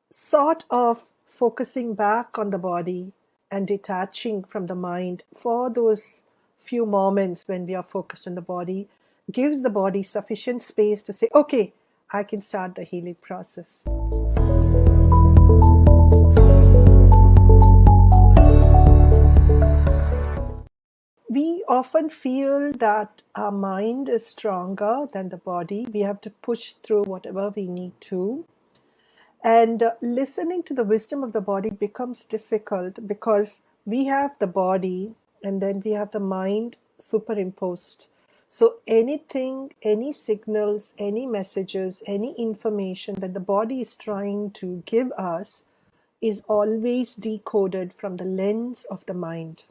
sort of focusing back on the body and detaching from the mind for those few moments when we are focused on the body gives the body sufficient space to say, okay, I can start the healing process. We often feel that our mind is stronger than the body. We have to push through whatever we need to. And listening to the wisdom of the body becomes difficult because we have the body and then we have the mind superimposed. So anything, any signals, any messages, any information that the body is trying to give us is always decoded from the lens of the mind,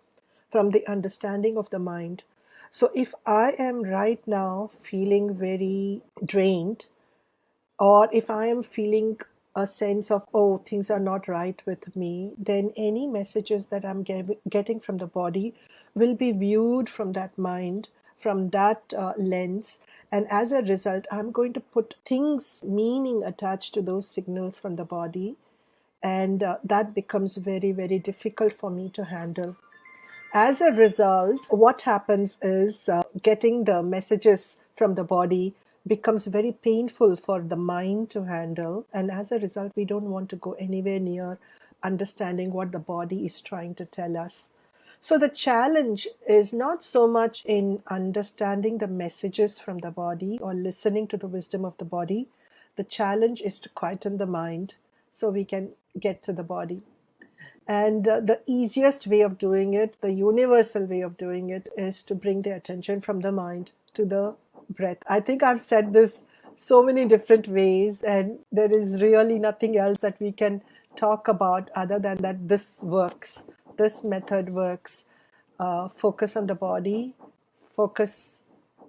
from the understanding of the mind. So if I am right now feeling very drained, or if I am feeling a sense of, oh, things are not right with me, then any messages that I'm getting from the body will be viewed from that mind, from that lens. And as a result, I'm going to put things, meaning attached to those signals from the body. And that becomes very, very difficult for me to handle. As a result, what happens is getting the messages from the body becomes very painful for the mind to handle. And as a result, we don't want to go anywhere near understanding what the body is trying to tell us. So the challenge is not so much in understanding the messages from the body or listening to the wisdom of the body. The challenge is to quieten the mind so we can get to the body. And the easiest way of doing it, the universal way of doing it, is to bring the attention from the mind to the breath. I think I've said this so many different ways, and there is really nothing else that we can talk about other than that this works. This method works. Focus on the body, focus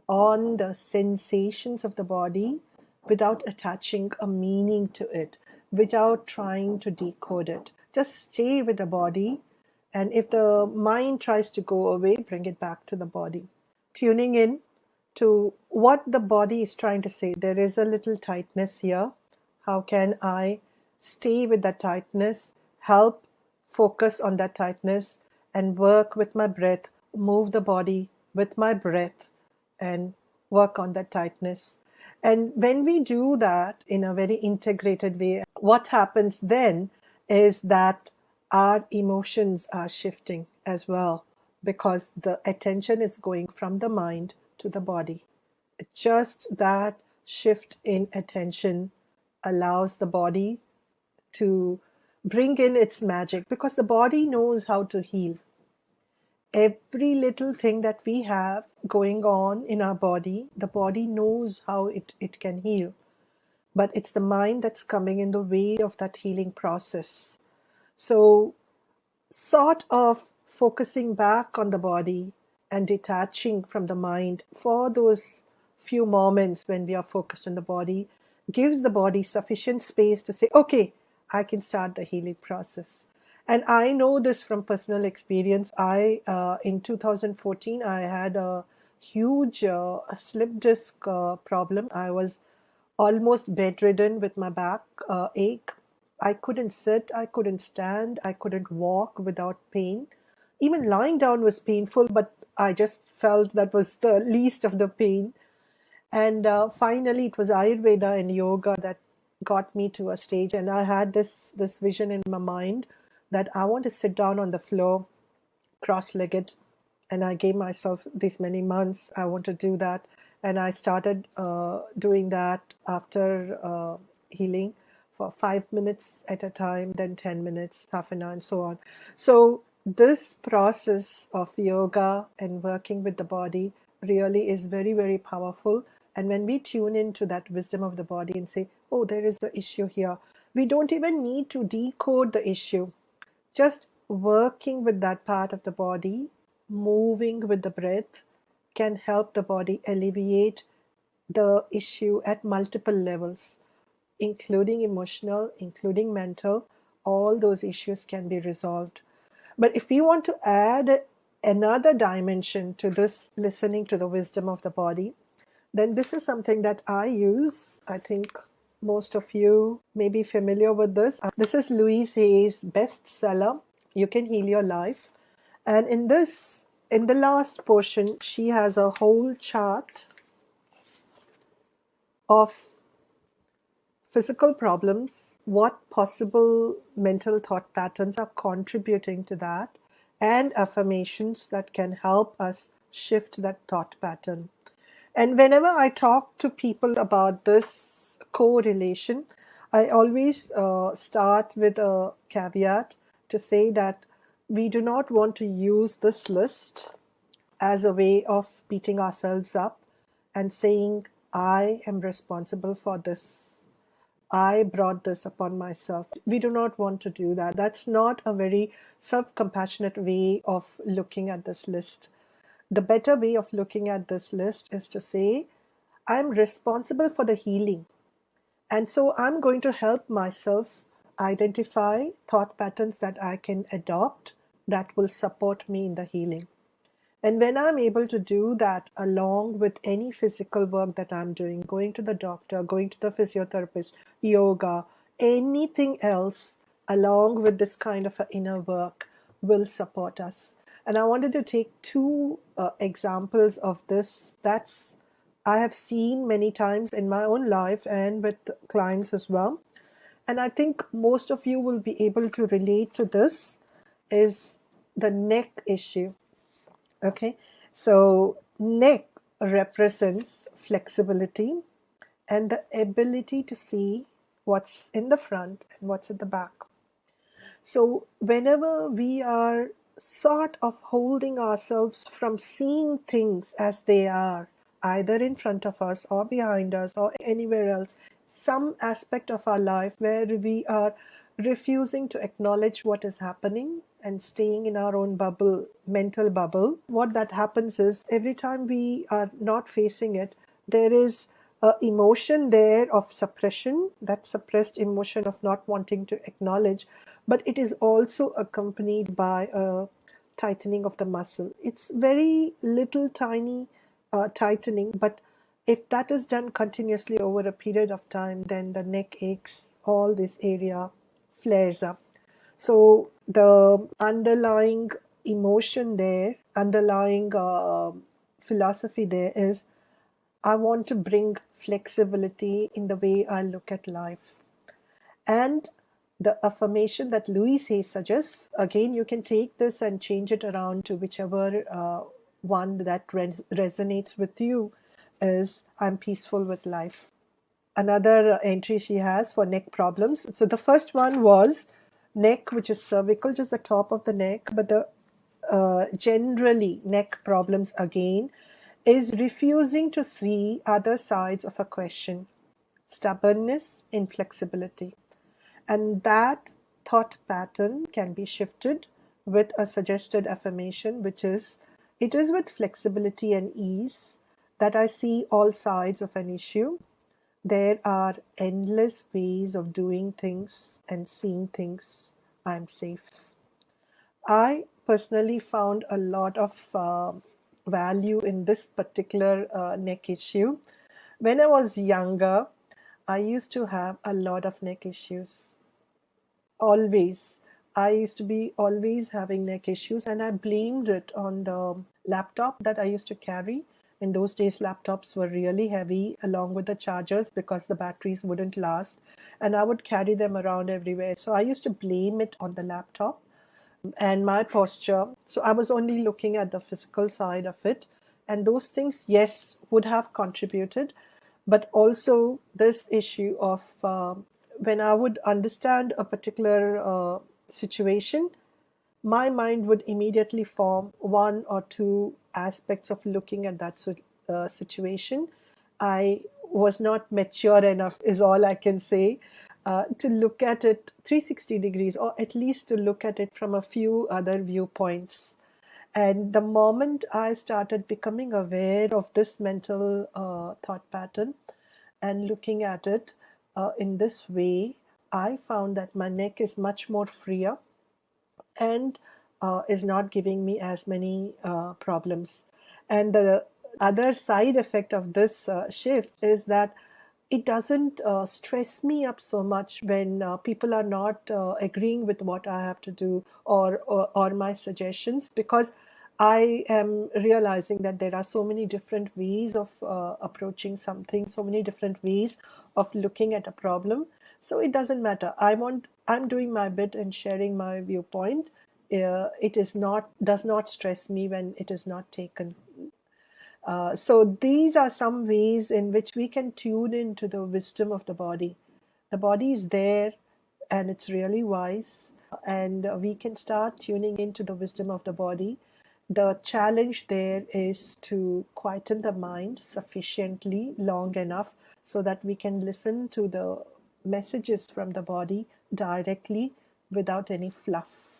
on the sensations of the body without attaching a meaning to it, without trying to decode it. Just stay with the body, and if the mind tries to go away, bring it back to the body. Tuning in to what the body is trying to say. There is a little tightness here. How can I stay with that tightness, help focus on that tightness, and work with my breath, move the body with my breath, and work on that tightness. And when we do that in a very integrated way, what happens then is that our emotions are shifting as well, because the attention is going from the mind to the body. Just that shift in attention allows the body to bring in its magic, because the body knows how to heal. Every little thing that we have going on in our body, the body knows how it can heal. But it's the mind that's coming in the way of that healing process. So, sort of focusing back on the body and detaching from the mind for those few moments when we are focused on the body gives the body sufficient space to say, okay, I can start the healing process. And I know this from personal experience. In 2014, I had a huge slip disc problem. I was almost bedridden with my back ache. I couldn't sit, I couldn't stand, I couldn't walk without pain. Even lying down was painful, but I just felt that was the least of the pain. And finally, it was Ayurveda and yoga that got me to a stage. And I had this vision in my mind that I want to sit down on the floor, cross-legged, and I gave myself these many months. I want to do that, and I started doing that after healing for 5 minutes at a time, then 10 minutes, half an hour, and so on. So this process of yoga and working with the body really is very, very powerful. And when we tune into that wisdom of the body and say, oh, there is an issue here, we don't even need to decode the issue. Just working with that part of the body, moving with the breath, can help the body alleviate the issue at multiple levels, including emotional, including mental. All those issues can be resolved. But if we want to add another dimension to this listening to the wisdom of the body, then this is something that I use, I think, most of you may be familiar with this. This is Louise Hay's bestseller, You Can Heal Your Life. And in the last portion, she has a whole chart of physical problems, what possible mental thought patterns are contributing to that, and affirmations that can help us shift that thought pattern. And whenever I talk to people about this correlation, I always start with a caveat to say that we do not want to use this list as a way of beating ourselves up and saying, I am responsible for this. I brought this upon myself. We do not want to do that. That's not a very self compassionate way of looking at this list. The better way of looking at this list is to say, I'm responsible for the healing. And so I'm going to help myself identify thought patterns that I can adopt that will support me in the healing. And when I'm able to do that along with any physical work that I'm doing, going to the doctor, going to the physiotherapist, yoga, anything else along with this kind of a inner work will support us. And I wanted to take two examples of this that's I have seen many times in my own life and with clients as well. And I think most of you will be able to relate to this is the neck issue. Okay, so neck represents flexibility and the ability to see what's in the front and what's at the back. So whenever we are sort of holding ourselves from seeing things as they are, either in front of us or behind us or anywhere else, some aspect of our life where we are refusing to acknowledge what is happening and staying in our own bubble, mental bubble, what that happens is every time we are not facing it, there is a emotion there of suppression, that suppressed emotion of not wanting to acknowledge, but it is also accompanied by a tightening of the muscle. It's very little tiny tightening, but if that is done continuously over a period of time, then the neck aches, all this area flares up. So the underlying emotion there, underlying philosophy there is, I want to bring flexibility in the way I look at life. And the affirmation that Louise Hay suggests, again, you can take this and change it around to whichever one that resonates with you, is I'm peaceful with life. Another entry she has for neck problems. So the first one was neck, which is cervical, just the top of the neck, but the generally neck problems again is refusing to see other sides of a question, stubbornness, inflexibility. And that thought pattern can be shifted with a suggested affirmation, which is, it is with flexibility and ease that I see all sides of an issue. There are endless ways of doing things and seeing things. I'm safe. I personally found a lot of value in this particular neck issue. When I was younger, I used to have a lot of neck issues. Always. I used to be always having neck issues, and I blamed it on the laptop that I used to carry. In those days, laptops were really heavy along with the chargers because the batteries wouldn't last, and I would carry them around everywhere. So I used to blame it on the laptop and my posture. So I was only looking at the physical side of it. And those things, yes, would have contributed. But also this issue of when I would understand a particular situation, my mind would immediately form one or two aspects of looking at that situation. I was not mature enough, is all I can say, to look at it 360 degrees, or at least to look at it from a few other viewpoints. And the moment I started becoming aware of this mental thought pattern and looking at it in this way, I found that my neck is much more freer and is not giving me as many problems. And the other side effect of this shift is that it doesn't stress me up so much when people are not agreeing with what I have to do, or my suggestions, because I am realizing that there are so many different ways of approaching something, so many different ways of looking at a problem. So it doesn't matter. I'm doing my bit and sharing my viewpoint. It is not does not stress me when it is not taken. So these are some ways in which we can tune into the wisdom of the body. The body is there and it's really wise, and we can start tuning into the wisdom of the body. The challenge there is to quieten the mind sufficiently long enough so that we can listen to the messages from the body directly without any fluff.